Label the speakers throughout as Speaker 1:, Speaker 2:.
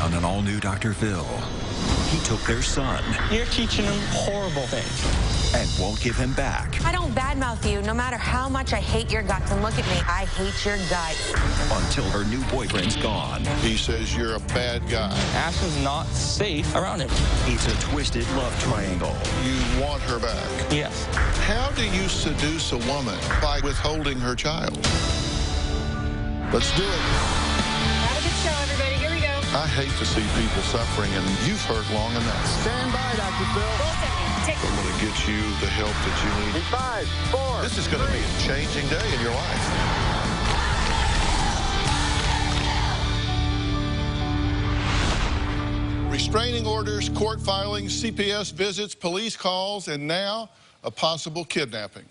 Speaker 1: on an all-new Dr. Phil. He took their son.
Speaker 2: You're teaching him horrible things.
Speaker 1: And won't give him back.
Speaker 3: I don't badmouth you, no matter how much I hate your guts. And look at me, I hate your guts.
Speaker 1: Until her new boyfriend's gone.
Speaker 4: He says you're a bad guy.
Speaker 2: Ashton's not safe around him.
Speaker 1: It's a twisted love triangle.
Speaker 4: You want her back.
Speaker 2: Yes.
Speaker 4: How do you seduce a woman? By withholding her child. Let's do it.
Speaker 5: Have a good show, everybody. Here we go.
Speaker 4: I hate to see people suffering, and you've hurt long enough.
Speaker 6: Stand by, Dr. Phil.
Speaker 4: I'm going to get you the help that you need.
Speaker 6: In 5, 4.
Speaker 4: This is going to be a changing day in your life. Restraining orders, court filings, CPS visits, police calls, and now a possible kidnapping.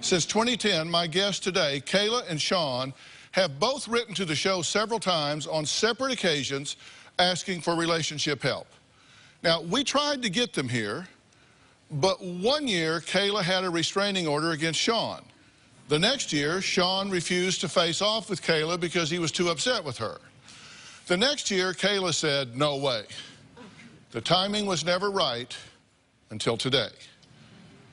Speaker 4: Since 2010, my guests today, Kayla and Sean, have both written to the show several times on separate occasions asking for relationship help. Now, we tried to get them here, but one year, Kayla had a restraining order against Sean. The next year, Sean refused to face off with Kayla because he was too upset with her. The next year, Kayla said, no way. The timing was never right until today.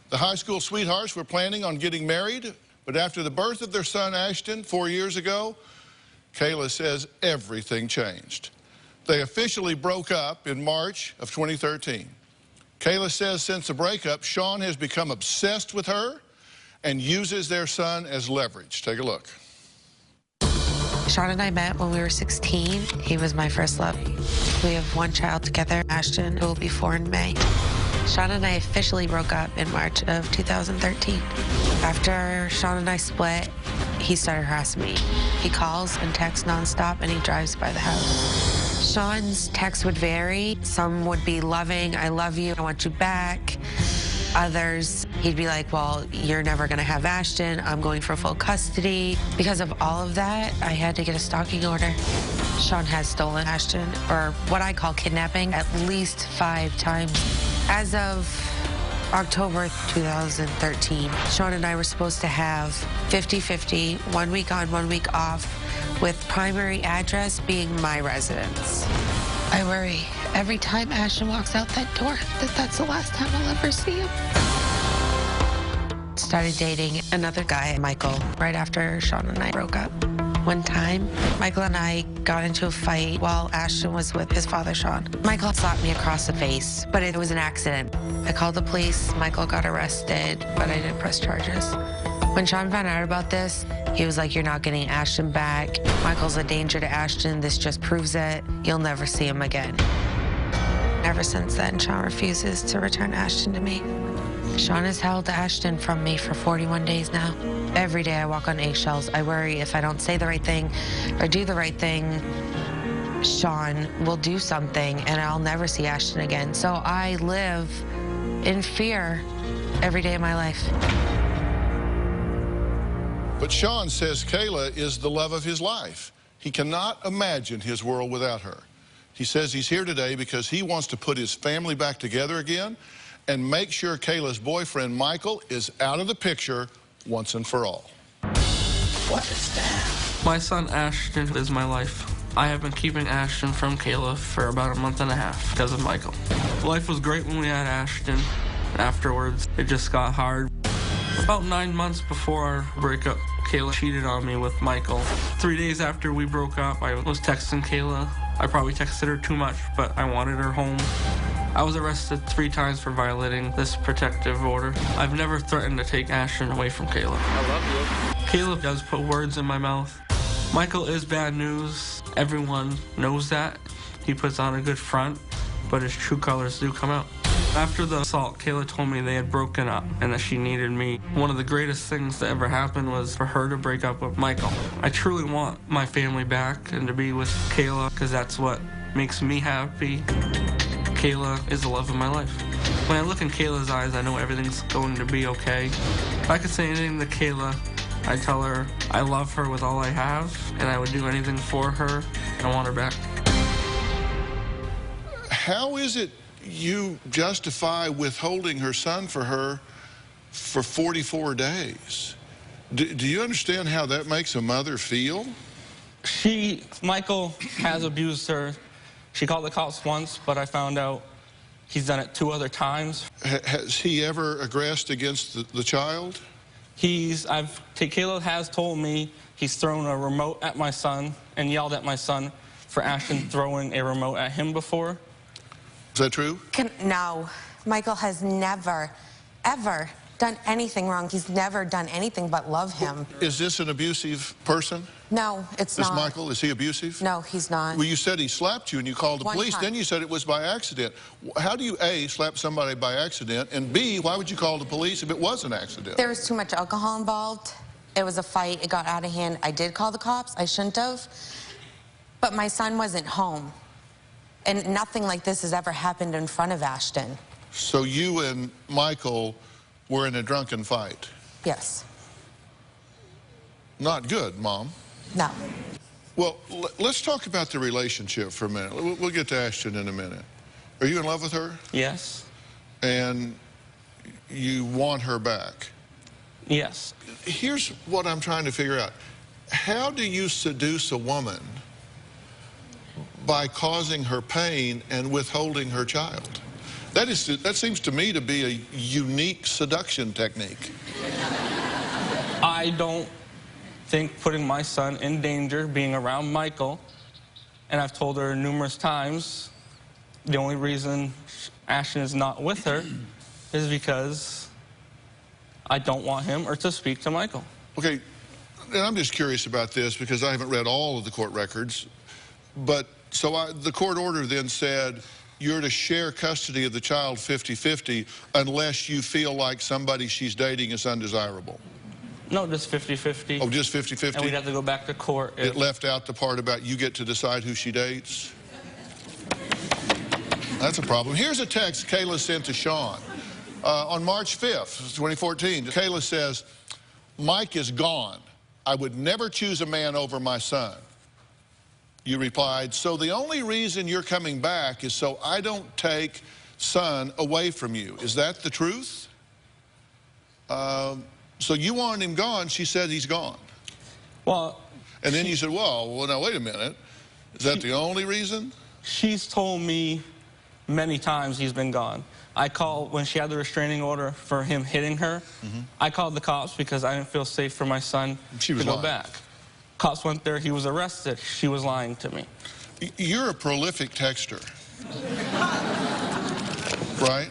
Speaker 4: The high school sweethearts were planning on getting married, but after the birth of their son, Ashton, 4 years ago, Kayla says everything changed. They officially broke up in March of 2013. Kayla says since the breakup, Sean has become obsessed with her and uses their son as leverage. Take a look.
Speaker 3: Sean and I met when we were 16. He was my first love. We have one child together, Ashton, who will be 4 in May. Sean and I officially broke up in March of 2013. After Sean and I split, he started harassing me. He calls and texts nonstop, and he drives by the house. Sean's texts would vary. Some would be loving, I love you, I want you back. Others, he'd be like, well, you're never gonna have Ashton, I'm going for full custody. Because of all of that, I had to get a stalking order. Sean has stolen Ashton, or what I call kidnapping, at least 5 times. As of October 2013, Sean and I were supposed to have 50-50, 1 week on, 1 week off, with primary address being my residence. I worry every time Ashton walks out that door that that's the last time I'll ever see him. Started dating another guy, Michael, right after Sean and I broke up. One time, Michael and I got into a fight while Ashton was with his father, Sean. Michael slapped me across the face, but it was an accident. I called the police, Michael got arrested, but I didn't press charges. When Sean found out about this, he was like, you're not getting Ashton back. Michael's a danger to Ashton, this just proves it. You'll never see him again. Ever since then, Sean refuses to return Ashton to me. Sean has held Ashton from me for 41 days now. Every day I walk on eggshells. I worry if I don't say the right thing or do the right thing, Sean will do something and I'll never see Ashton again. So I live in fear every day of my life.
Speaker 4: But Sean says Kayla is the love of his life. He cannot imagine his world without her. He says he's here today because he wants to put his family back together again and make sure Kayla's boyfriend, Michael, is out of the picture once and for all.
Speaker 2: What is that?
Speaker 7: My son Ashton is my life. I have been keeping Ashton from Kayla for about a month and a half because of Michael. Life was great when we had Ashton. Afterwards, it just got hard. About 9 months before our breakup, Kayla cheated on me with Michael. 3 days after we broke up, I was texting Kayla. I probably texted her too much, but I wanted her home. I was arrested 3 times for violating this protective order. I've never threatened to take Ashton away from Kayla.
Speaker 2: I love you.
Speaker 7: Kayla does put words in my mouth. Michael is bad news. Everyone knows that. He puts on a good front, but his true colors do come out. After the assault, Kayla told me they had broken up and that she needed me. One of the greatest things that ever happened was for her to break up with Michael. I truly want my family back and to be with Kayla because that's what makes me happy. Kayla is the love of my life. When I look in Kayla's eyes, I know everything's going to be okay. If I could say anything to Kayla, I'd tell her I love her with all I have and I would do anything for her. I want her back.
Speaker 4: How is it you justify withholding her son for her for 44 days? Do you understand how that makes a mother feel?
Speaker 2: Michael has abused her. She called the cops once, but I found out he's done it 2 other times.
Speaker 4: Has he ever aggressed against the child?
Speaker 2: Kayla has told me he's thrown a remote at my son and yelled at my son for Ashton throwing a remote at him before.
Speaker 4: Is that true?
Speaker 3: No, Michael has never, ever done anything wrong. He's never done anything but love him.
Speaker 4: Is this an abusive person?
Speaker 3: No, it's not.
Speaker 4: Michael, is he abusive?
Speaker 3: No, he's not.
Speaker 4: Well, you said he slapped you and you called the police.
Speaker 3: Time.
Speaker 4: Then you said it was by accident. How do you, A, slap somebody by accident, and B, why would you call the police if it was an accident?
Speaker 3: There was too much alcohol involved. It was a fight. It got out of hand. I did call the cops. I shouldn't have. But my son wasn't home. And nothing like this has ever happened in front of Ashton.
Speaker 4: So you and Michael were in a drunken fight?
Speaker 3: Yes.
Speaker 4: Not good, Mom.
Speaker 3: No.
Speaker 4: Well, let's talk about the relationship for a minute. We'll get to Ashton in a minute. Are you in love with her?
Speaker 2: Yes.
Speaker 4: And you want her back?
Speaker 2: Yes.
Speaker 4: Here's what I'm trying to figure out. How do you seduce a woman by causing her pain and withholding her child? That seems to me to be a unique seduction technique.
Speaker 2: I don't think putting my son in danger, being around Michael, and I've told her numerous times, the only reason Ashton is not with her is because I don't want him or to speak to Michael.
Speaker 4: Okay, and I'm just curious about this because I haven't read all of the court records, but so the court order then said you're to share custody of the child 50-50 unless you feel like somebody she's dating is undesirable.
Speaker 2: No, just 50-50.
Speaker 4: Oh, just 50-50?
Speaker 2: And we'd have to go back to court.
Speaker 4: It left out the part about you get to decide who she dates? That's a problem. Here's a text Kayla sent to Sean. On March 5th, 2014, Kayla says, Mike is gone. I would never choose a man over my son. You replied, so the only reason you're coming back is so I don't take son away from you. Is that the truth? So you wanted him gone. She said he's gone.
Speaker 2: Well,
Speaker 4: and then you said, well, now wait a minute. Is that the only reason?
Speaker 2: She's told me many times he's been gone. I called, when she had the restraining order for him hitting her, I called the cops because I didn't feel safe for my son to go back. Cops went there, he was arrested. She was lying to me.
Speaker 4: You're a prolific texter, right?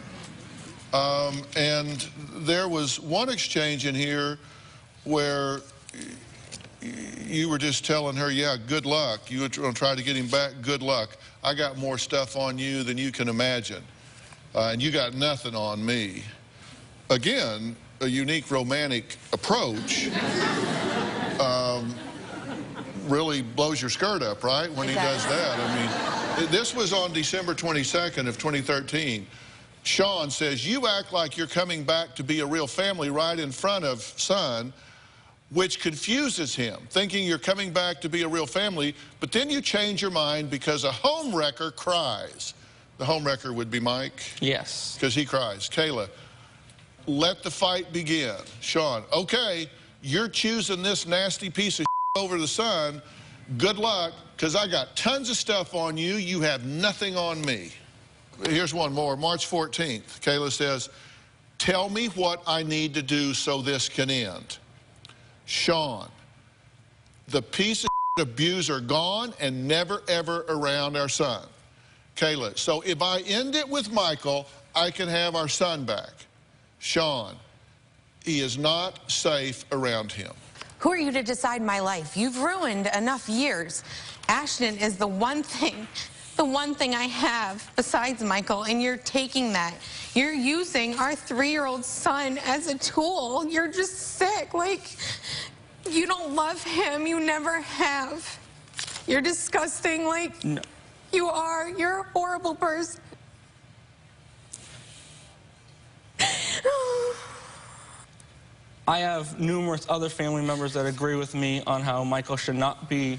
Speaker 4: And there was one exchange in here where you were just telling her, yeah, good luck. You were going to try to get him back, good luck. I got more stuff on you than you can imagine. And you got nothing on me. Again, a unique romantic approach. Really blows your skirt up, right, when he does that. I mean, this was on December 22nd of 2013. Sean says, you act like you're coming back to be a real family right in front of son, which confuses him, thinking you're coming back to be a real family, but then you change your mind because a homewrecker cries. The homewrecker would be Mike?
Speaker 2: Yes.
Speaker 4: Because he cries. Kayla, let the fight begin. Sean, okay, you're choosing this nasty piece of over the son. Good luck, because I got tons of stuff on you. You have nothing on me. Here's one more. March 14th, Kayla says, tell me what I need to do so this can end. Sean, the piece of abuser gone and never, ever around our son. Kayla, so if I end it with Michael, I can have our son back. Sean, he is not safe around him.
Speaker 3: Who are you to decide my life? You've ruined enough years. Ashton is the one thing I have besides Michael, and you're taking that. You're using our 3-year-old son as a tool. You're just sick. Like, you don't love him. You never have. You're disgusting. Like, no. You are. You're a horrible person.
Speaker 2: I have numerous other family members that agree with me on how Michael should not be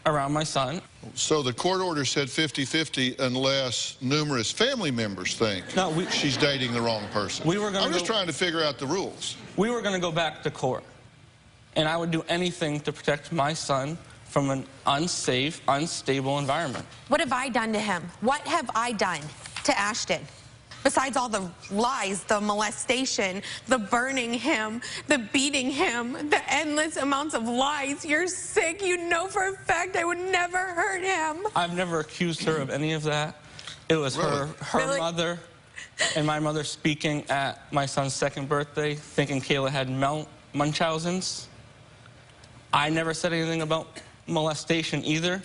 Speaker 2: around my son.
Speaker 4: So the court order said 50-50 unless numerous family members think she's dating the wrong person. I'm just trying to figure out the rules.
Speaker 2: We were going to go back to court, and I would do anything to protect my son from an unsafe, unstable environment.
Speaker 8: What have I done to him? What have I done to Ashton? Besides all the lies, the molestation, the burning him, the beating him, the endless amounts of lies. You're sick. You know for a fact I would never hurt him.
Speaker 2: I've never accused her of any of that. It was her
Speaker 8: Really?
Speaker 2: mother and my mother speaking at my son's 2nd birthday, thinking Kayla had Munchausen's. I never said anything about molestation either.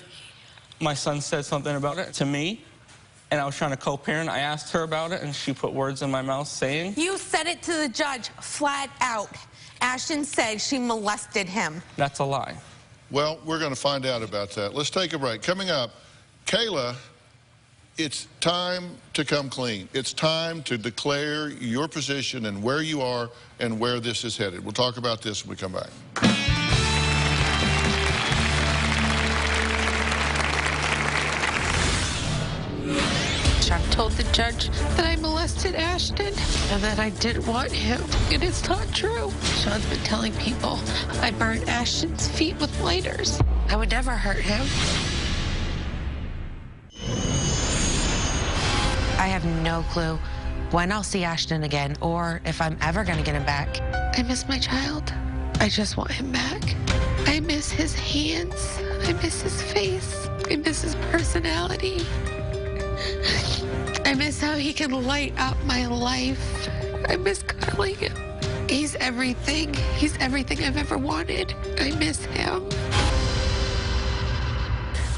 Speaker 2: My son said something about it to me, and I was trying to co-parent. I asked her about it, and she put words in my mouth saying...
Speaker 8: You said it to the judge, flat out. Ashton said she molested him.
Speaker 2: That's a lie.
Speaker 4: Well, we're going to find out about that. Let's take a break. Coming up, Kayla, it's time to come clean. It's time to declare your position and where you are and where this is headed. We'll talk about this when we come back.
Speaker 3: Sean told the judge that I molested Ashton and that I didn't want him. And it's not true. Sean's been telling people I burned Ashton's feet with lighters. I would never hurt him. I have no clue when I'll see Ashton again or if I'm ever going to get him back. I miss my child. I just want him back. I miss his hands. I miss his face. I miss his personality. I miss how he can light up my life. I miss cuddling him. He's everything. He's everything I've ever wanted. I miss him.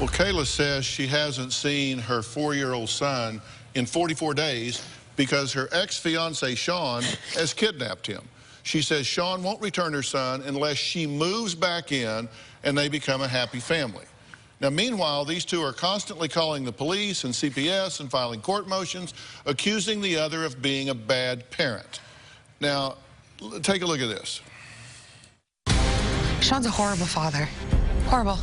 Speaker 4: Well, Kayla says she hasn't seen her 4-year-old son in 44 days because her ex-fiancé, Sean, has kidnapped him. She says Sean won't return her son unless she moves back in and they become a happy family. Now, meanwhile, these two are constantly calling the police and CPS and filing court motions, accusing the other of being a bad parent. Now, take a look at this.
Speaker 3: Sean's a horrible father. Horrible.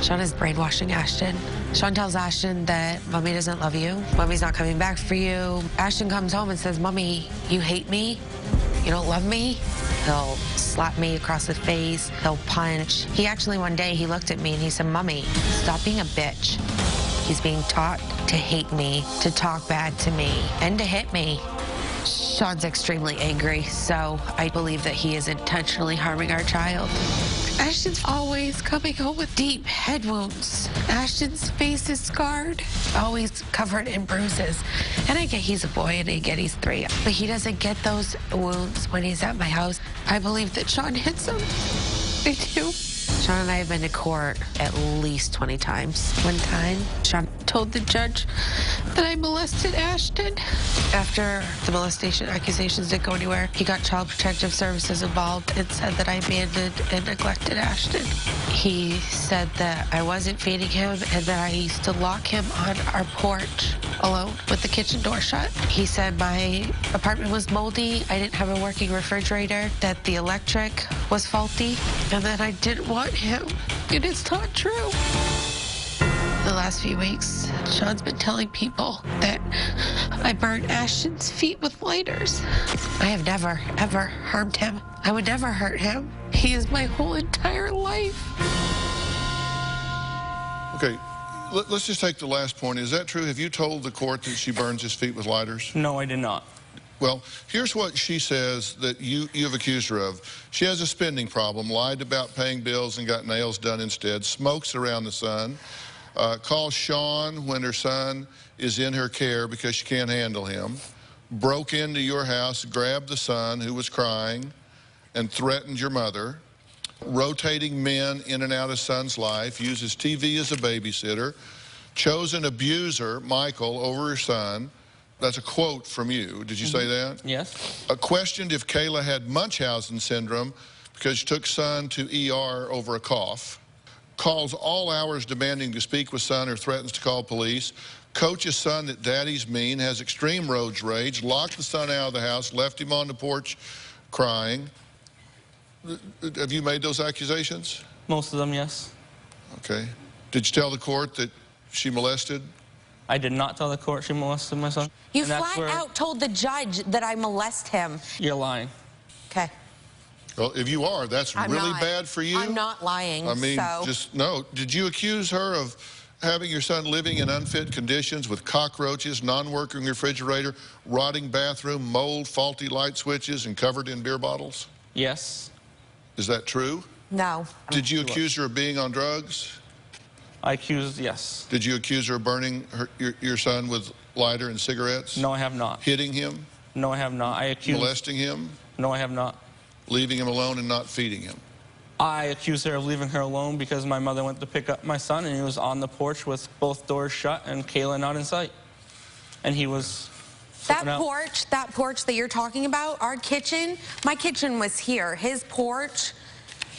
Speaker 3: Sean is brainwashing Ashton. Sean tells Ashton that Mommy doesn't love you. Mommy's not coming back for you. Ashton comes home and says, Mommy, you hate me? You don't love me? He'll slap me across the face. He'll punch. He actually, one day, he looked at me and he said, Mommy, stop being a bitch. He's being taught to hate me, to talk bad to me, and to hit me. Sean's extremely angry, so I believe that he is intentionally harming our child. Ashton's always coming home with deep head wounds. Ashton's face is scarred, always covered in bruises. And I get he's a boy and I get he's 3, but he doesn't get those wounds when he's at my house. I believe that Sean hits him. I do. Sean and I have been to court at least 20 times. One time, Sean told the judge that I molested Ashton. After the molestation accusations didn't go anywhere, he got Child Protective Services involved and said that I abandoned and neglected Ashton. He said that I wasn't feeding him and that I used to lock him on our porch alone with the kitchen door shut. He said my apartment was moldy, I didn't have a working refrigerator, that the electric was faulty, and that I didn't want him. And it's not true. The last few weeks, Sean's been telling people that I burned Ashton's feet with lighters. I have never, ever harmed him. I would never hurt him. He is my whole entire life.
Speaker 4: Okay, let's just take the last point. Is that true? Have you told the court that she burns his feet with lighters?
Speaker 2: No, I did not.
Speaker 4: Well, here's what she says that you've accused her of. She has a spending problem, lied about paying bills and got nails done instead, smokes around the sun, calls Sean when her son is in her care because she can't handle him, broke into your house, grabbed the son who was crying, and threatened your mother, rotating men in and out of son's life, uses TV as a babysitter, chose an abuser, Michael, over her son. That's a quote from you. Did you say that?
Speaker 2: Yes.
Speaker 4: Questioned if Kayla had Munchausen syndrome because she took son to ER over a cough. Calls all hours demanding to speak with son or threatens to call police. Coaches son that daddy's mean, has extreme road rage, locked the son out of the house, left him on the porch crying. Have you made those accusations?
Speaker 2: Most of them, yes.
Speaker 4: Okay. Did you tell the court that she molested?
Speaker 2: I did not tell the court she molested my son.
Speaker 8: You flat out told the judge that I molest him.
Speaker 2: You're lying.
Speaker 8: Okay.
Speaker 4: Well, if you are, that's really bad for you.
Speaker 8: I'm not lying.
Speaker 4: I mean,
Speaker 8: so.
Speaker 4: just no. Did you accuse her of having your son living in unfit conditions with cockroaches, non-working refrigerator, rotting bathroom, mold, faulty light switches, and covered in beer bottles?
Speaker 2: Yes.
Speaker 4: Is that true?
Speaker 8: No.
Speaker 4: Did you accuse her of being on drugs?
Speaker 2: I accused, yes.
Speaker 4: Did you accuse her of burning your son with lighter and cigarettes?
Speaker 2: No, I have not.
Speaker 4: Hitting him?
Speaker 2: No, I have not. I accused...
Speaker 4: Molesting him?
Speaker 2: No, I have not.
Speaker 4: Leaving him alone and not feeding him?
Speaker 2: I accused her of leaving her alone because my mother went to pick up my son and he was on the porch with both doors shut and Kayla not in sight. And he was...
Speaker 8: That porch that you're talking about, our kitchen, my kitchen was here. His porch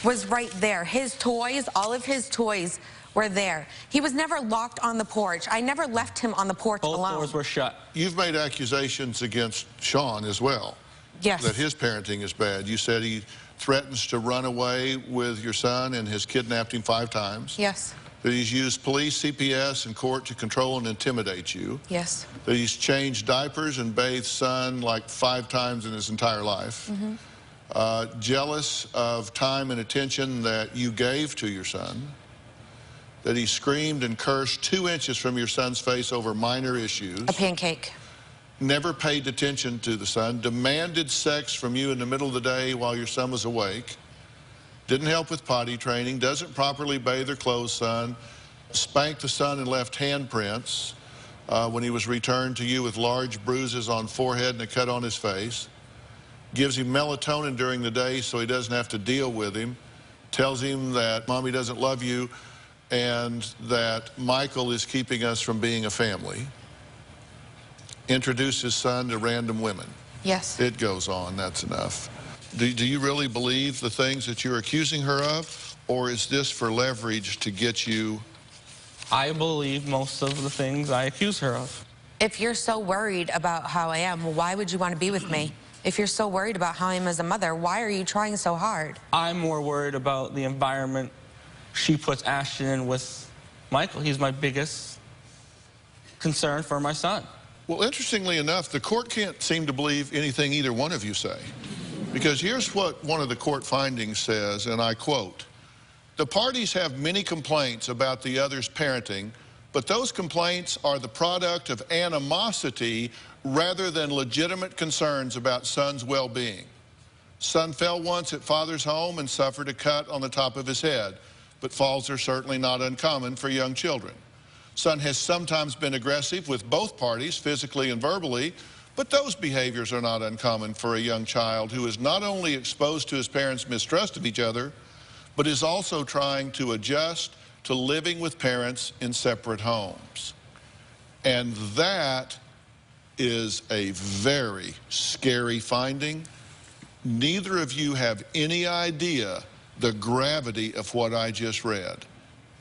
Speaker 8: was right there. His toys, all of his toys were there. He was never locked on the porch. I never left him on the porch alone.
Speaker 2: Both doors were shut.
Speaker 4: You've made accusations against Sean as well.
Speaker 8: Yes.
Speaker 4: That his parenting is bad. You said he threatens to run away with your son and has kidnapped him 5 times.
Speaker 8: Yes.
Speaker 4: That he's used police, CPS, and court to control and intimidate you.
Speaker 8: Yes.
Speaker 4: That he's changed diapers and bathed son like 5 times in his entire life. Jealous of time and attention that you gave to your son. That he screamed and cursed 2 inches from your son's face over minor issues.
Speaker 8: A pancake.
Speaker 4: Never paid attention to the son. Demanded sex from you in the middle of the day while your son was awake. Didn't help with potty training. Doesn't properly bathe or clothe son. Spanked the son and left handprints when he was returned to you with large bruises on forehead and a cut on his face. Gives him melatonin during the day so he doesn't have to deal with him. Tells him that mommy doesn't love you and that Michael is keeping us from being a family. Introduced his son to random women.
Speaker 8: Yes.
Speaker 4: It goes on. That's enough. Do you really believe the things that you're accusing her of, or is this for leverage to get you?
Speaker 2: I believe most of the things I accuse her of.
Speaker 8: If you're so worried about how I am, why would you want to be with me? If you're so worried about how I am as a mother, why are you trying so hard?
Speaker 2: I'm more worried about the environment she puts Ashton in with Michael. He's my biggest concern for my son.
Speaker 4: Well, interestingly enough, the court can't seem to believe anything either one of you say. Because here's what one of the court findings says, and I quote, "The parties have many complaints about the other's parenting, but those complaints are the product of animosity rather than legitimate concerns about son's well-being. Son fell once at father's home and suffered a cut on the top of his head, but falls are certainly not uncommon for young children. Son has sometimes been aggressive with both parties, physically and verbally, but those behaviors are not uncommon for a young child who is not only exposed to his parents' mistrust of each other, but is also trying to adjust to living with parents in separate homes." And that is a very scary finding. Neither of you have any idea the gravity of what I just read.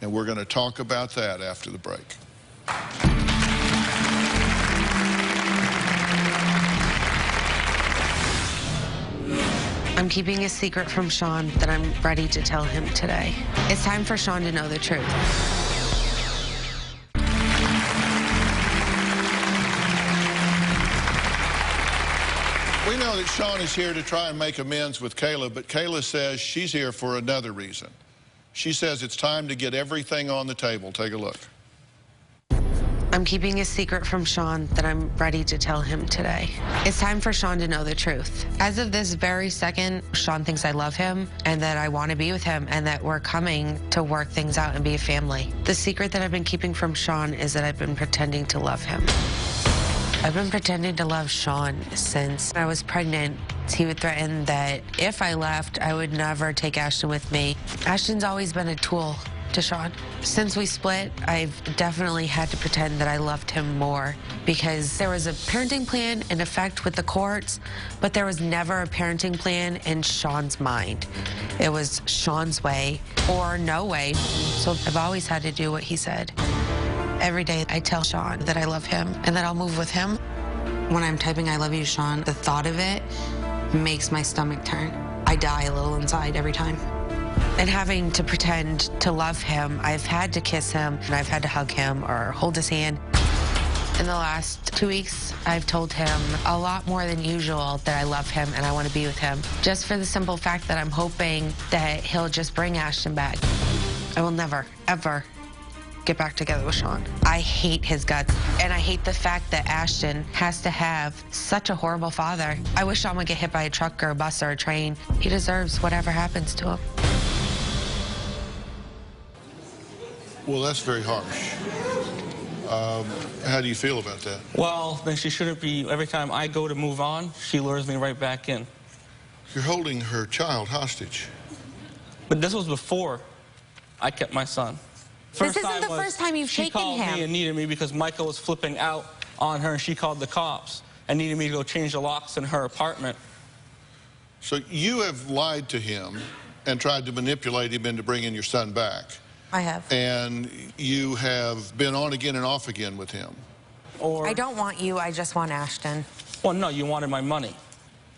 Speaker 4: And we're going to talk about that after the break.
Speaker 3: I'm keeping a secret from Sean that I'm ready to tell him today. It's time for Sean to know the truth.
Speaker 4: We know that Sean is here to try and make amends with Kayla, but Kayla says she's here for another reason. She says it's time to get everything on the table. Take a look.
Speaker 3: I'm keeping a secret from Sean that I'm ready to tell him today. It's time for Sean to know the truth. As of this very second, Sean thinks I love him and that I want to be with him and that we're coming to work things out and be a family. The secret that I've been keeping from Sean is that I've been pretending to love him. I've been pretending to love Sean since I was pregnant. He would threaten that if I left, I would never take Ashton with me. Ashton's always been a tool to Sean. Since we split, I've definitely had to pretend that I loved him more because there was a parenting plan in effect with the courts, but there was never a parenting plan in Sean's mind. It was Sean's way or no way. So I've always had to do what he said. Every day I tell Sean that I love him and that I'll move with him. When I'm typing "I love you, Sean," the thought of it makes my stomach turn. I die a little inside every time. And having to pretend to love him, I've had to kiss him and I've had to hug him or hold his hand. In the last 2 weeks, I've told him a lot more than usual that I love him and I want to be with him. Just for the simple fact that I'm hoping that he'll just bring Ashton back. I will never, ever get back together with Sean. I hate his guts, and I hate the fact that Ashton has to have such a horrible father. I wish Sean would get hit by a truck or a bus or a train. He deserves whatever happens to him.
Speaker 4: Well, that's very harsh. How do you feel about that?
Speaker 2: Well, then she shouldn't be, every time I go to move on, she lures me right back in.
Speaker 4: You're holding her child hostage.
Speaker 2: But this was before I kept my son.
Speaker 8: This isn't the first time you've taken him.
Speaker 2: She called me and needed me because Michael was flipping out on her, and she called the cops and needed me to go change the locks in her apartment.
Speaker 4: So you have lied to him and tried to manipulate him into bringing your son back.
Speaker 8: I have.
Speaker 4: And you have been on again and off again with him.
Speaker 2: Or,
Speaker 8: I don't want you, I just want Ashton.
Speaker 2: well, no, you wanted my money.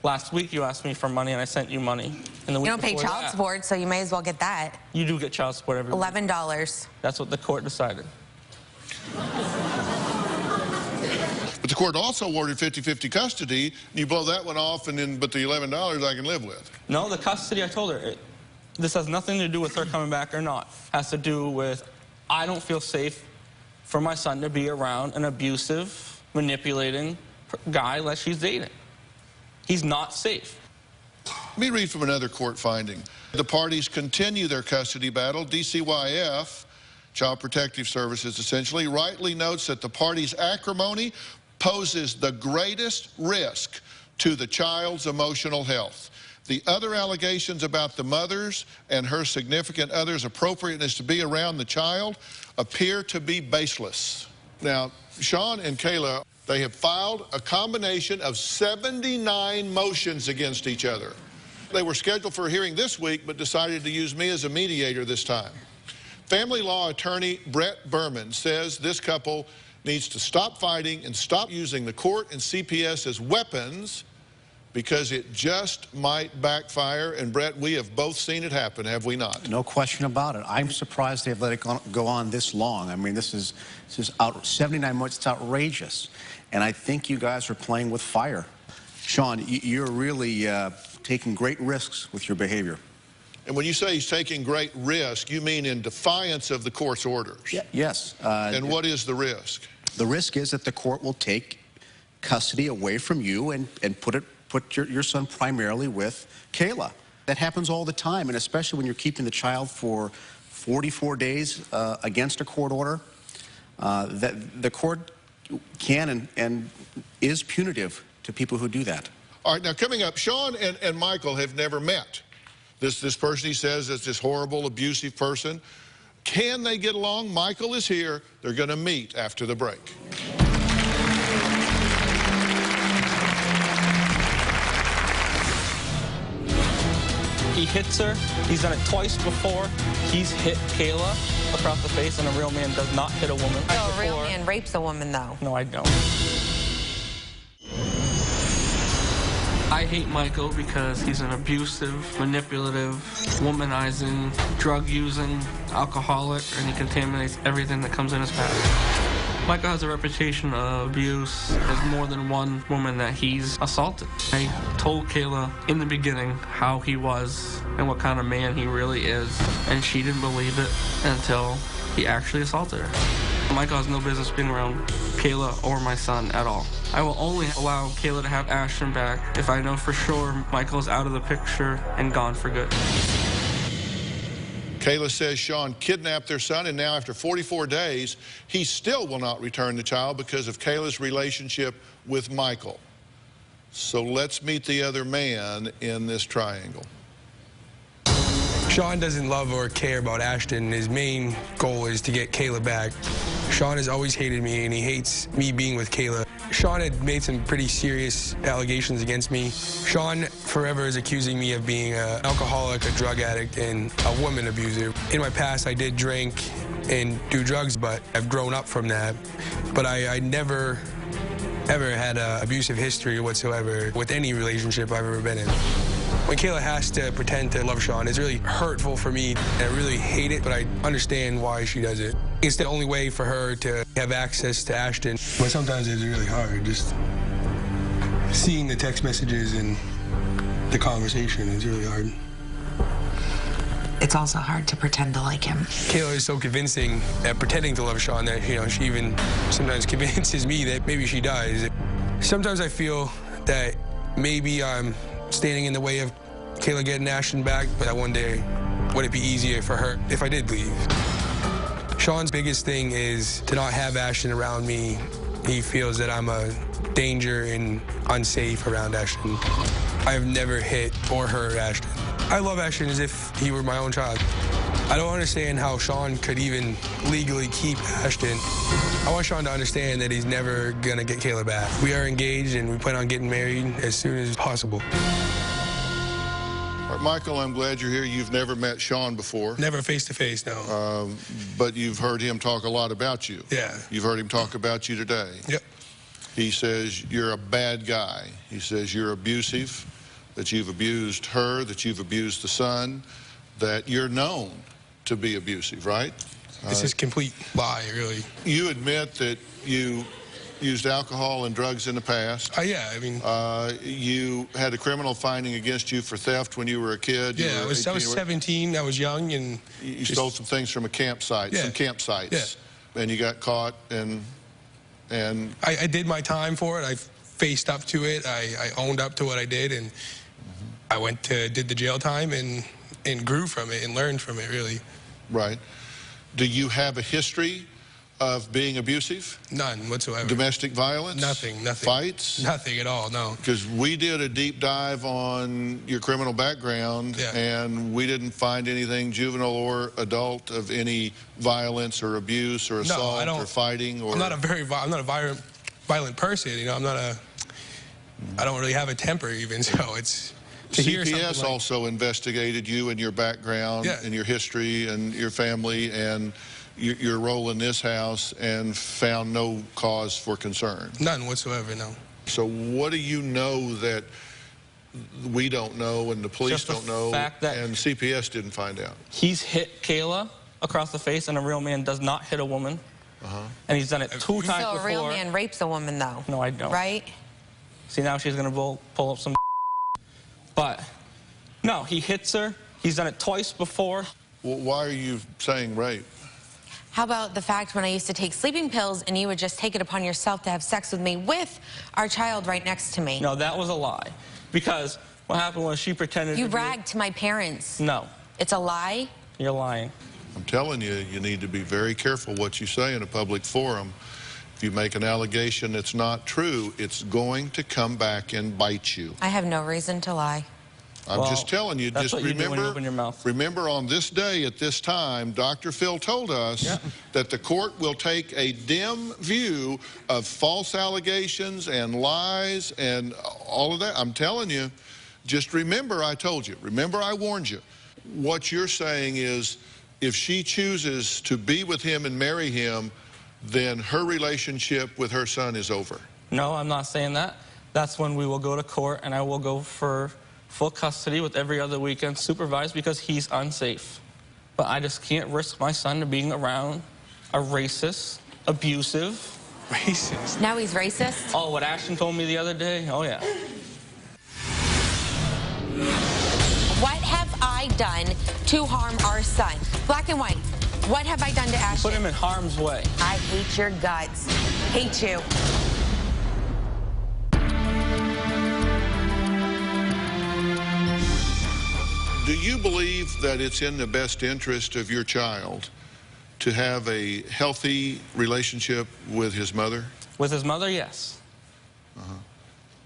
Speaker 2: Last week you asked me for money and I sent you money. And the week
Speaker 8: You don't pay
Speaker 2: before
Speaker 8: child
Speaker 2: that,
Speaker 8: support, so you may as well get that.
Speaker 2: You do get child support every week.
Speaker 8: $11.
Speaker 2: That's what the court decided.
Speaker 4: But the court also awarded 50-50 custody, and you blow that one off, and then, but the $11 I can live with.
Speaker 2: No, the custody, I told her, this has nothing to do with her coming back or not. It has to do with, I don't feel safe for my son to be around an abusive, manipulating guy that she's dating. He's not safe.
Speaker 4: Let me read from another court finding. The parties continue their custody battle. DCYF, Child Protective Services essentially, rightly notes that the parties' acrimony poses the greatest risk to the child's emotional health. The other allegations about the mother's and her significant other's appropriateness to be around the child appear to be baseless. Now, Sean and Kayla, they have filed a combination of 79 motions against each other. They were scheduled for a hearing this week, but decided to use me as a mediator this time. Family law attorney Brett Berman says this couple needs to stop fighting and stop using the court and CPS as weapons because it just might backfire. And Brett, we have both seen it happen, have we not?
Speaker 9: No question about it. I'm surprised they've let it go on this long. I mean, this is 79 months. It's outrageous. And I think you guys are playing with fire. Sean, you're really taking great risks with your behavior.
Speaker 4: And when you say he's taking great risk, you mean in defiance of the court's orders?
Speaker 9: Yes.
Speaker 4: And what is the risk?
Speaker 9: The risk is that the court will take custody away from you and put your son primarily with Kayla. That happens all the time, and especially when you're keeping the child for 44 days against a court order. That the court can and is punitive to people who do that.
Speaker 4: All right, now coming up, Sean and Michael have never met. This person, he says, is this horrible, abusive person. Can they get along? Michael is here. They're going to meet after the break.
Speaker 2: He hits her. He's done it twice before. He's hit Kayla across the face, and a real man does not hit a woman.
Speaker 8: No, a real man rapes a woman, though.
Speaker 2: No, I don't.
Speaker 7: I hate Michael because he's an abusive, manipulative, womanizing, drug-using alcoholic, and he contaminates everything that comes in his path. Michael has a reputation of abuse. There's more than one woman that he's assaulted. I told Kayla in the beginning how he was and what kind of man he really is, and she didn't believe it until he actually assaulted her. Michael has no business being around Kayla or my son at all. I will only allow Kayla to have Ashton back if I know for sure Michael's out of the picture and gone for good.
Speaker 4: Kayla says Sean kidnapped their son, and now after 44 days, he still will not return the child because of Kayla's relationship with Michael. So let's meet the other man in this triangle.
Speaker 10: Sean doesn't love or care about Ashton. His main goal is to get Kayla back. Sean has always hated me, and he hates me being with Kayla. Sean had made some pretty serious allegations against me. Sean forever is accusing me of being an alcoholic, a drug addict, and a woman abuser. In my past, I did drink and do drugs, but I've grown up from that. But I never, ever had an abusive history whatsoever with any relationship I've ever been in. When Kayla has to pretend to love Sean, it's really hurtful for me. I really hate it, but I understand why she does it. It's the only way for her to have access to Ashton. But sometimes it's really hard, just seeing the text messages and the conversation is really hard.
Speaker 3: It's also hard to pretend to like him.
Speaker 10: Kayla is so convincing at pretending to love Sean that, you know, she even sometimes convinces me that maybe she does. Sometimes I feel that maybe I'm standing in the way of Kayla getting Ashton back, but that one day, would it be easier for her if I did leave? Sean's biggest thing is to not have Ashton around me. He feels that I'm a danger and unsafe around Ashton. I've never hit or hurt Ashton. I love Ashton as if he were my own child. I don't understand how Sean could even legally keep Ashton. I want Sean to understand that he's never gonna get Kayla back. We are engaged and we plan on getting married as soon as possible.
Speaker 4: All right, Michael, I'm glad you're here. You've never met Sean before.
Speaker 10: Never face to face, no.
Speaker 4: But you've heard him talk a lot about you.
Speaker 10: Yeah.
Speaker 4: You've heard him talk about you today.
Speaker 10: Yep.
Speaker 4: He says you're a bad guy. He says you're abusive, that you've abused her, that you've abused the son, that you're known to be abusive, right?
Speaker 10: This is complete lie, really.
Speaker 4: You admit that you used alcohol and drugs in the past.
Speaker 10: Yeah, I mean...
Speaker 4: you had a criminal finding against you for theft when you were a kid.
Speaker 10: Yeah, I was 17, I was young, and...
Speaker 4: You stole some things from a campsite, some campsites.
Speaker 10: Yeah.
Speaker 4: And you got caught, and...
Speaker 10: I did my time for it. I faced up to it. I owned up to what I did, and I did the jail time and grew from it and learned from it, really.
Speaker 4: Right. Do you have a history of being abusive?
Speaker 10: None whatsoever.
Speaker 4: Domestic violence?
Speaker 10: Nothing.
Speaker 4: Fights?
Speaker 10: Nothing at all, no.
Speaker 4: Because we did a deep dive on your criminal background, and we didn't find anything juvenile or adult of any violence or abuse or assault or fighting. Or
Speaker 10: I'm not a violent person, you know. I don't really have a temper even, so it's...
Speaker 4: CPS also investigated you and your background and your history and your family and your role in this house and found no cause for concern.
Speaker 10: None whatsoever, no.
Speaker 4: So what do you know that we don't know and the police don't know and CPS didn't find out?
Speaker 2: He's hit Kayla across the face, and a real man does not hit a woman. And he's done it 2 times before.
Speaker 8: So a real man rapes a woman, though?
Speaker 2: No, I don't.
Speaker 8: Right?
Speaker 2: See, now she's going to pull up some But, no, he hits her. He's done it twice before.
Speaker 4: Well, why are you saying rape?
Speaker 8: How about the fact when I used to take sleeping pills and you would just take it upon yourself to have sex with me with our child right next to me?
Speaker 2: No, that was a lie. Because what happened was she pretended
Speaker 8: You bragged to my parents.
Speaker 2: No.
Speaker 8: It's a lie?
Speaker 2: You're lying.
Speaker 4: I'm telling you, you need to be very careful what you say in a public forum. If you make an allegation that's not true, it's going to come back and bite you.
Speaker 8: I have no reason to lie.
Speaker 4: I'm just telling you, just
Speaker 2: remember
Speaker 4: on this day at this time, Dr. Phil told us that the court will take a dim view of false allegations and lies and all of that. I'm telling you, just remember I told you. Remember I warned you. What you're saying is if she chooses to be with him and marry him, then her relationship with her son is over.
Speaker 2: No, I'm not saying that. That's when we will go to court and I will go for full custody with every other weekend supervised because he's unsafe. But I just can't risk my son to being around a racist, abusive.
Speaker 10: Racist?
Speaker 8: Now he's racist?
Speaker 2: Oh, what Ashton told me the other day? Oh, yeah.
Speaker 8: What have I done to harm our son? Black and white. What have I done to Ashton?
Speaker 2: Put him in harm's way.
Speaker 8: I hate your guts. Hate you.
Speaker 4: Do you believe that it's in the best interest of your child to have a healthy relationship with his mother?
Speaker 2: With his mother, yes.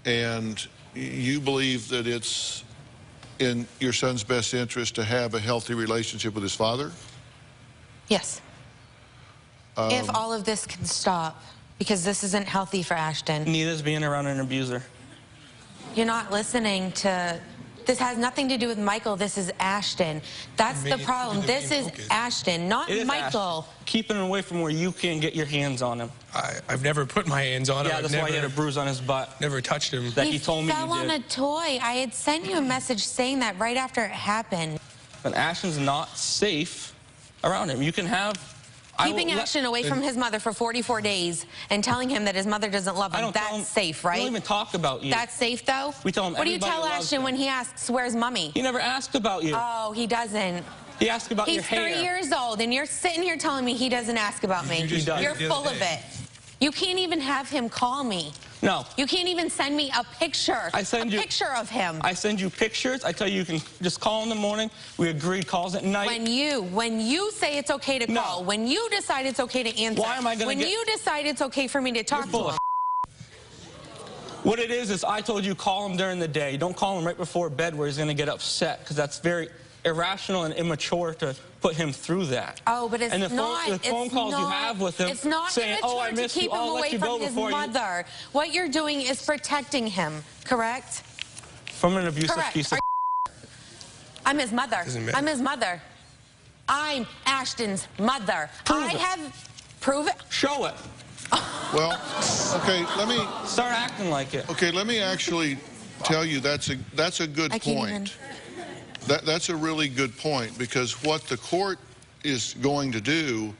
Speaker 4: And you believe that it's in your son's best interest to have a healthy relationship with his father?
Speaker 8: Yes. If all of this can stop, because this isn't healthy for Ashton.
Speaker 2: Neither is being around an abuser.
Speaker 8: You're not listening to... This has nothing to do with Michael. This is Ashton. That's the problem. This is Ashton, not Michael.
Speaker 2: Ashton. Keeping him away from where you can't get your hands on him.
Speaker 10: I've never put my hands on him.
Speaker 2: Yeah, that's why he had a bruise on his butt.
Speaker 10: Never touched him.
Speaker 2: That he told me
Speaker 8: fell on a toy. I had sent you a message saying that right after it happened.
Speaker 2: But Ashton's not safe around him. You can have
Speaker 8: Keeping Ashton away from his mother for 44 days and telling him that his mother doesn't love him, that's safe, right?
Speaker 2: We don't even talk about you.
Speaker 8: That's safe, though?
Speaker 2: We tell him
Speaker 8: What do you tell Ashton when he asks, where's mommy?
Speaker 2: He never asked about you.
Speaker 8: Oh, he doesn't.
Speaker 2: He asked about your hair.
Speaker 8: He's 3 years old, and you're sitting here telling me he doesn't ask about me. You're full of it. You can't even have him call me.
Speaker 2: No.
Speaker 8: You can't even send me a picture. Picture of him.
Speaker 2: I send you pictures. I tell you can just call in the morning. We agreed calls at night.
Speaker 8: When you say it's okay to call, when you decide it's okay to answer,
Speaker 2: why am I gonna
Speaker 8: you decide it's okay for me to talk to him.
Speaker 2: What it is I told you call him during the day. Don't call him right before bed where he's going to get upset, because that's very irrational and immature to put him through that.
Speaker 8: Oh, but it's
Speaker 2: and the phone calls you have with him,
Speaker 8: it's not
Speaker 2: saying, "Oh, I miss you. I'll let you go before you."
Speaker 8: Mother. What you're doing is protecting him, correct?
Speaker 2: From an abusive piece of.
Speaker 8: I'm his mother. I'm his mother. I'm Ashton's mother. Prove it.
Speaker 2: Show it.
Speaker 4: Well, okay, let me
Speaker 2: start acting like it.
Speaker 4: Okay, let me actually tell you that's a good point. That's a really good point, because what the court is going to do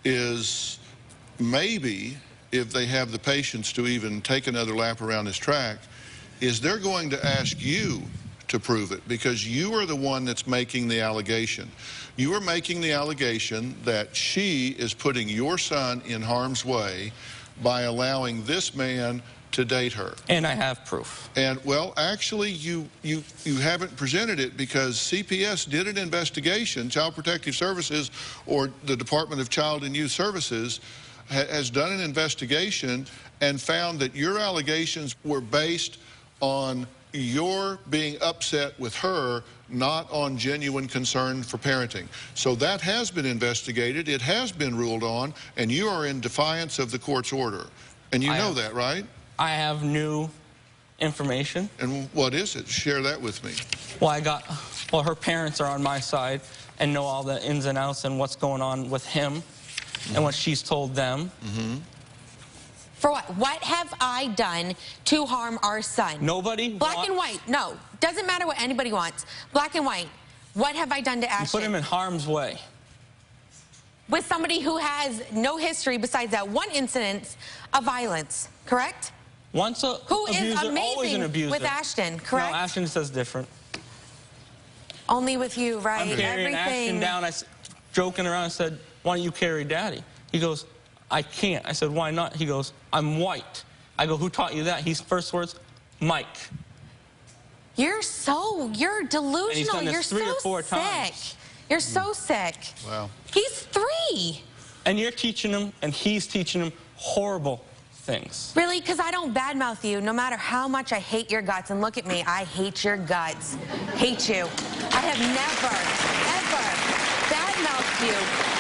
Speaker 4: is, maybe if they have the patience to even take another lap around this track, is they're going to ask you to prove it, because you are the one that's making the allegation. You are making the allegation that she is putting your son in harm's way by allowing this man to date her.
Speaker 2: And I have proof.
Speaker 4: And, well, actually, you haven't presented it, because CPS did an investigation. Child Protective Services, or the Department of Child and Youth Services, has done an investigation and found that your allegations were based on your being upset with her, not on genuine concern for parenting. So that has been investigated, it has been ruled on, and you are in defiance of the court's order. And you know that, right?
Speaker 2: I have new information.
Speaker 4: And what is it? Share that with me.
Speaker 2: Well, her parents are on my side and know all the ins and outs and what's going on with him and what she's told them.
Speaker 8: For what? What have I done to harm our son?
Speaker 2: Nobody.
Speaker 8: Black and white. No. Doesn't matter what anybody wants. Black and white. What have I done to Ashton?
Speaker 2: You put him in harm's way.
Speaker 8: With somebody who has no history besides that one incident of violence, correct? Who is amazing with Ashton, correct?
Speaker 2: No, Ashton says different.
Speaker 8: Only with you, right?
Speaker 2: I'm carrying Ashton down. I joking around. I said, "Why don't you carry Daddy?" He goes, "I can't." I said, "Why not?" He goes, "I'm white." I go, "Who taught you that?" His first words, "Mike."
Speaker 8: You're delusional.
Speaker 2: And he's done this
Speaker 8: You're
Speaker 2: 3 or 4
Speaker 8: sick.
Speaker 2: times.
Speaker 8: You're so sick.
Speaker 4: Wow.
Speaker 8: He's 3.
Speaker 2: And you're teaching him, and he's teaching him horrible things.
Speaker 8: Really? Because I don't badmouth you, no matter how much I hate your guts. And look at me, I hate your guts. Hate you. I have never, ever badmouthed you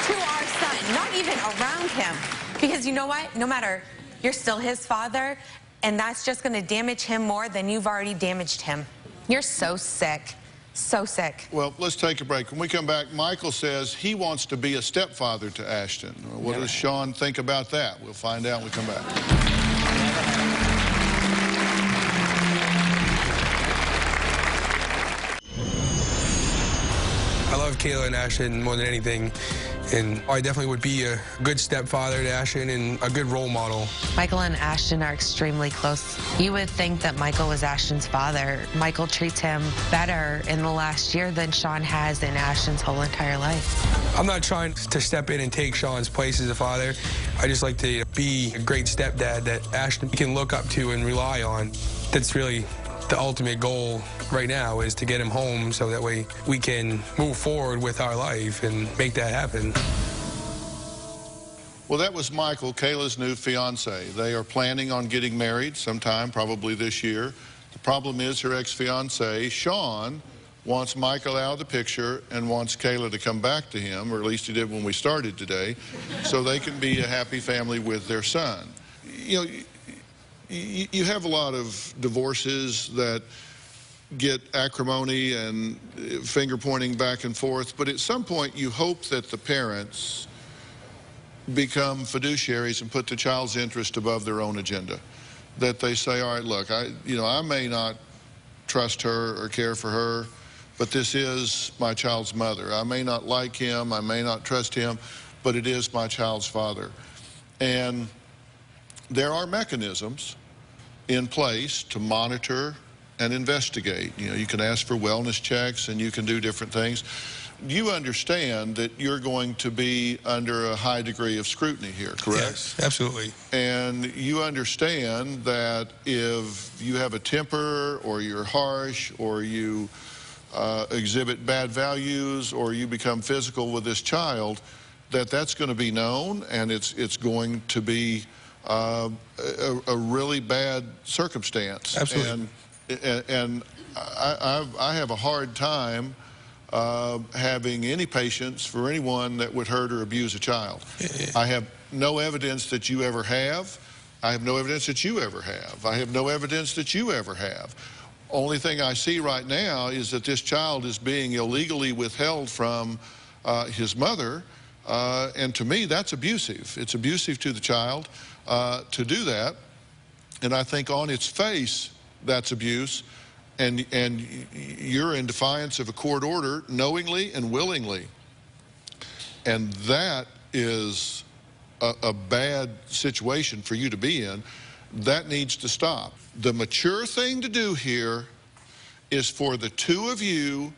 Speaker 8: to our son, not even around him. Because you know what? No matter, you're still his father, and that's just going to damage him more than you've already damaged him. You're so sick. So sick.
Speaker 4: Well, let's take a break. When we come back, Michael says he wants to be a stepfather to Ashton. What does Sean think about that? We'll find out when we come back.
Speaker 10: I love Kayla and Ashton more than anything, and I definitely would be a good stepfather to Ashton and a good role model.
Speaker 3: Michael and Ashton are extremely close. You would think that Michael was Ashton's father. Michael treats him better in the last year than Sean has in Ashton's whole entire life.
Speaker 10: I'm not trying to step in and take Sean's place as a father. I just like to be a great stepdad that Ashton can look up to and rely on. That's really the ultimate goal right now, is to get him home so that way we can move forward with our life and make that happen.
Speaker 4: Well, that was Michael, Kayla's new fiance. They are planning on getting married sometime, probably this year. The problem is her ex-fiance, Sean, wants Michael out of the picture and wants Kayla to come back to him, or at least he did when we started today, so they can be a happy family with their son. You know, you have a lot of divorces that get acrimony and finger pointing back and forth, but at some point you hope that the parents become fiduciaries and put the child's interest above their own agenda. That they say, all right, look, I may not trust her or care for her, but this is my child's mother. I may not like him, I may not trust him, but it is my child's father. And there are mechanisms in place to monitor and investigate. You know, you can ask for wellness checks and you can do different things. You understand that you're going to be under a high degree of scrutiny here, correct?
Speaker 10: Yes, absolutely.
Speaker 4: And you understand that if you have a temper or you're harsh or you exhibit bad values or you become physical with this child, that's going to be known, and it's going to be a really bad circumstance.
Speaker 10: Absolutely.
Speaker 4: And I have a hard time having any patience for anyone that would hurt or abuse a child. I have no evidence that you ever have. I have no evidence that you ever have. I have no evidence that you ever have. Only thing I see right now is that this child is being illegally withheld from his mother, and to me, that's abusive. It's abusive to the child to do that, and I think on its face, that's abuse. And you're in defiance of a court order knowingly and willingly. And that is a bad situation for you to be in. That needs to stop. The mature thing to do here is for the two of you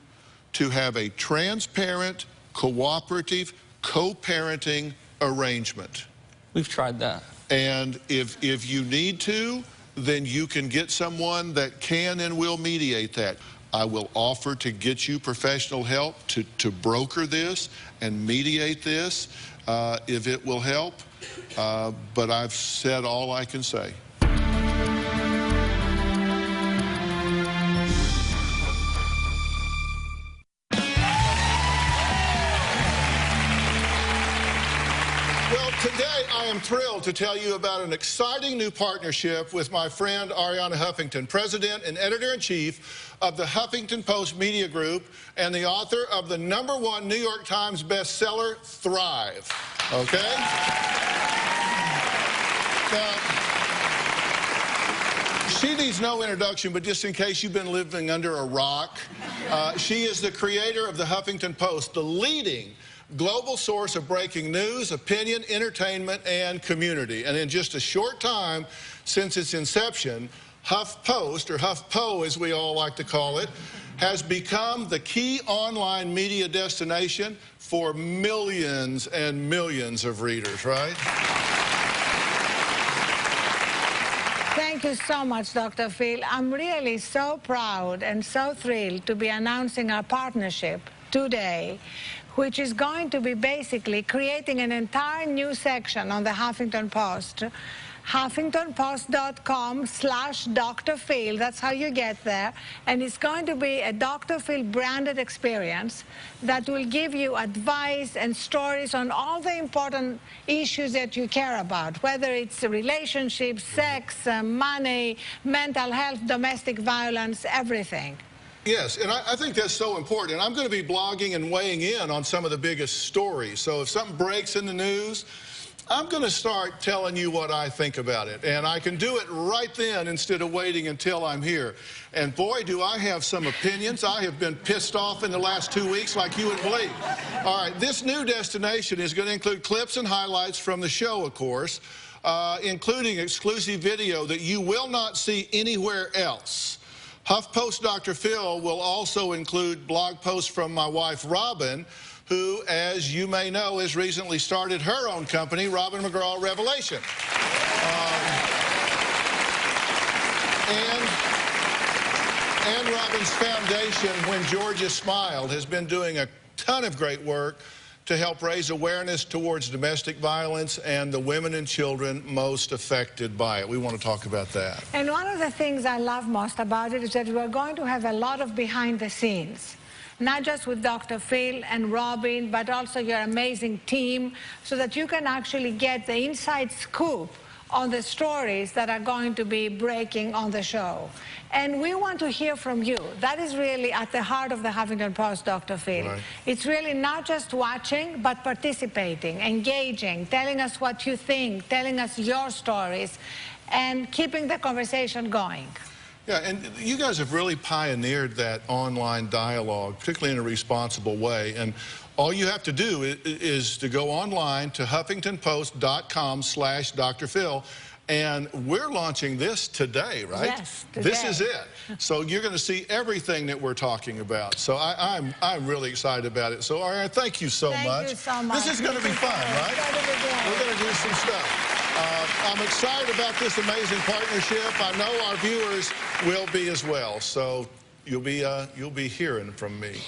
Speaker 4: to have a transparent, cooperative, co-parenting arrangement.
Speaker 2: We've tried that.
Speaker 4: And if you need to, then you can get someone that can and will mediate that. I will offer to get you professional help to broker this and mediate this if it will help, but I've said all I can say. Today, I am thrilled to tell you about an exciting new partnership with my friend Arianna Huffington, President and Editor-in-Chief of the Huffington Post Media Group and the author of the #1 New York Times bestseller, Thrive. Okay? Now, she needs no introduction, but just in case you've been living under a rock, she is the creator of the Huffington Post, the leading global source of breaking news, opinion, entertainment, and community. And in just a short time since its inception, HuffPost, or HuffPo as we all like to call it, has become the key online media destination for millions and millions of readers, right?
Speaker 11: Thank you so much, Dr. Phil. I'm really so proud and so thrilled to be announcing our partnership today, which is going to be basically creating an entire new section on the Huffington Post. HuffingtonPost.com/Dr. Phil, that's how you get there. And it's going to be a Dr. Phil branded experience that will give you advice and stories on all the important issues that you care about, whether it's relationships, sex, money, mental health, domestic violence, everything.
Speaker 4: Yes, and I think that's so important. And I'm going to be blogging and weighing in on some of the biggest stories. So if something breaks in the news, I'm going to start telling you what I think about it. And I can do it right then instead of waiting until I'm here. And boy, do I have some opinions. I have been pissed off in the last 2 weeks like you would believe. All right, this new destination is going to include clips and highlights from the show, of course, including exclusive video that you will not see anywhere else. HuffPost Dr. Phil will also include blog posts from my wife, Robin, who, as you may know, has recently started her own company, Robin McGraw Revelation. And Robin's foundation, When Georgia Smiled, has been doing a ton of great work to help raise awareness towards domestic violence and the women and children most affected by it. We want to talk about that.
Speaker 11: And one of the things I love most about it is that we're going to have a lot of behind the scenes, not just with Dr. Phil and Robin, but also your amazing team, so that you can actually get the inside scoop on the stories that are going to be breaking on the show. And we want to hear from you. That is really at the heart of the Huffington Post, Dr. Phil. Right. It's really not just watching, but participating, engaging, telling us what you think, telling us your stories, and keeping the conversation going.
Speaker 4: Yeah, and you guys have really pioneered that online dialogue, particularly in a responsible way. And all you have to do is to go online to HuffingtonPost.com/Dr. Phil. And we're launching this today, right?
Speaker 11: Yes, today.
Speaker 4: This is it. So you're going to see everything that we're talking about. So I'm really excited about it. So, Ariana, thank you so much.
Speaker 11: Thank you so much.
Speaker 4: This is going to be fun, right? We're going to do some stuff. I'm excited about this amazing partnership. I know our viewers will be as well. So you'll be hearing from me.